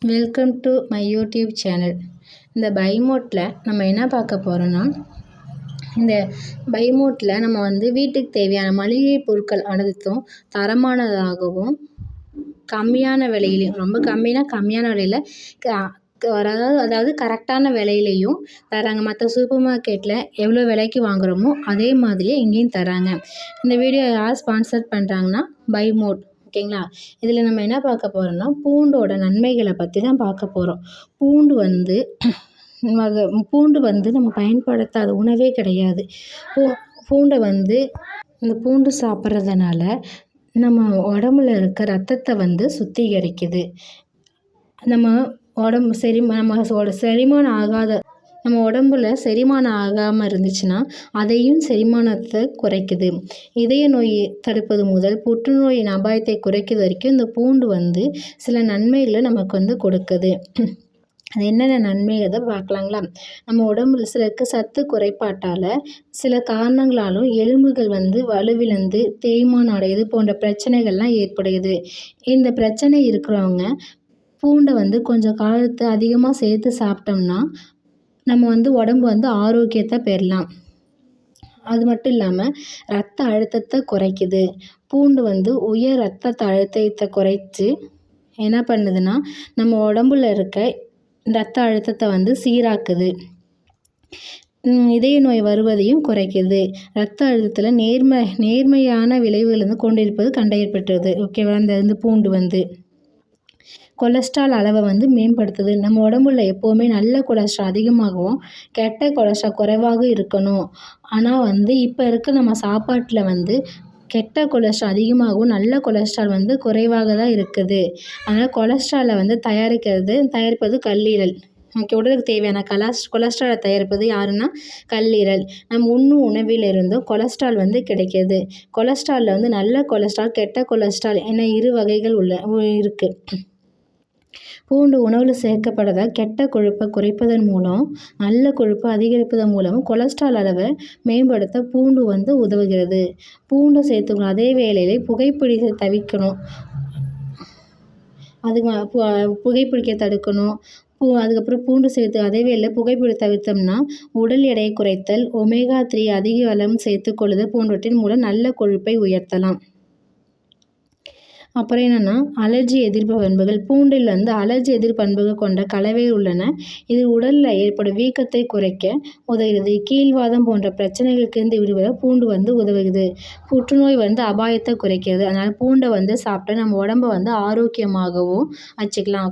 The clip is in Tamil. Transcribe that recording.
Welcome to my YouTube channel. இந்த பைமோட்டில் நம்ம என்ன பார்க்க போகிறோன்னா, இந்த பைமோட்டில் நம்ம வீட்டுக்கு தேவையான மளிகை பொருட்கள் அனைத்தும் தரமானதாகவும் கம்மியான விலையிலையும், ரொம்ப கம்மியான விலையில் அதாவது கரெக்டான விலையிலையும் தராங்க. மற்ற சூப்பர் மார்க்கெட்டில் எவ்வளோ விலைக்கு வாங்குகிறோமோ அதே மாதிரியே இங்கேயும் தராங்க. இந்த வீடியோ யார் ஸ்பான்சர் பண்ணுறாங்கன்னா பைமோட். ஓகேங்களா? இதில் நம்ம என்ன பார்க்க போகிறோம்னா, பூண்டோட நன்மைகளை பற்றி தான் பார்க்க போகிறோம். பூண்டு நம்ம பயன்படுத்தாத உணவே கிடையாது. பூண்டை இந்த பூண்டு சாப்பிட்றதுனால நம்ம உடம்புல இருக்க ரத்தத்தை சுத்திகரிக்குது. நம்ம உடம்புல செரிமானம் ஆகாமல் இருந்துச்சுன்னா அதையும் செரிமானத்தை குறைக்குது. இதய நோய் தடுப்பது முதல் புற்றுநோயின் அபாயத்தை குறைக்கிறது வரைக்கும் இந்த பூண்டு சில நன்மைகளை நமக்கு கொடுக்குது. அது என்னென்ன நன்மைகளை பார்க்கலாங்களா? நம்ம உடம்புல சிலருக்கு சத்து குறைபாட்டால் சில காரணங்களாலும் எலும்புகள் வலுவிழந்து தேய்மானம் அடையுது போன்ற பிரச்சனைகள்லாம் ஏற்படுது. இந்த பிரச்சனை இருக்கிறவங்க பூண்டை கொஞ்சம் காலத்தை அதிகமாக சேர்த்து சாப்பிட்டோம்னா நம்ம உடம்பு ஆரோக்கியத்தை பெறலாம். அது மட்டும் இல்லாமல் ரத்த அழுத்தத்தை குறைக்குது. பூண்டு உயர் ரத்த அழுத்தத்தை குறைச்சி என்ன பண்ணுதுன்னா, நம்ம உடம்புல இருக்க ரத்த அழுத்தத்தை சீராக்குது. இதய நோய் வருவதையும் குறைக்குது. ரத்த அழுத்தத்தில் நேர்மையான விளைவுகள் கொண்டிருப்பது கண்டறியப்பட்டது. ஓகேவா? இந்த பூண்டு கொலஸ்ட்ரால் அளவை மேம்படுத்துது. நம்ம உடம்புல எப்போவுமே நல்ல கொலஸ்ட்ரால் அதிகமாகவும் கெட்ட கொலஸ்ட்ரால் குறைவாக இருக்கணும். ஆனால் இப்போ இருக்க நம்ம சாப்பாட்டில் கெட்ட கொலஸ்ட்ரால் அதிகமாகவும் நல்ல கொலஸ்ட்ரால் குறைவாக தான் இருக்குது. அதனால் கொலஸ்ட்ராலை தயாரிப்பது கல்லீரல். நமக்கு உடலுக்கு தேவையான கொலஸ்ட்ராலை தயாரிப்பது யாருன்னா கல்லீரல். நம்ம உண்ணும் உணவிலிருந்தும் கொலஸ்ட்ரால் கிடைக்கிது. கொலஸ்ட்ராலில் நல்ல கொலஸ்ட்ரால் கெட்ட கொலஸ்ட்ரால் என 2 வகைகள் இருக்குது. பூண்டு உணவில் சேர்க்கப்படுவதால் கெட்ட கொழுப்பை குறைப்பதன் மூலம் நல்ல கொழுப்பை அதிகரிப்பதன் மூலமும் கொலஸ்ட்ரால் அளவை மேம்படுத்த பூண்டு உதவுகிறது. பூண்டை சேர்த்துக்கணும். அதே வேளையில் புகைப்பிடிக்க தவிர்க்கணும். புகைப்பிடிக்க தடுக்கணும். அதுக்கப்புறம் பூண்டு சேர்த்து அதே வேளையில் புகைப்பிடிக்க தவிர்த்தோம்னா உடல் எடையை குறைத்தல், ஒமேகா 3 அதிக அளவு சேர்த்துக்கொள்ளுதல் போன்றவற்றின் மூலம் நல்ல கொழுப்பை உயர்த்தலாம். அப்புறம் என்னென்னா, அலர்ஜி எதிர்ப்பு பண்புகள். பூண்டில் அலர்ஜி எதிர்ப்பு பண்புகள் கொண்ட கலவைகள் உள்ளன. இது உடலில் ஏற்படும் வீக்கத்தை குறைக்க உதவுகிறது. கீழ்வாதம் போன்ற பிரச்சனைகளுக்கு விடுபட பூண்டு உதவுகிறது. புற்றுநோய் அபாயத்தை குறைக்கிறது. அதனால் பூண்டை சாப்பிட்டா நம்ம உடம்பை ஆரோக்கியமாகவும் வச்சுக்கலாம்.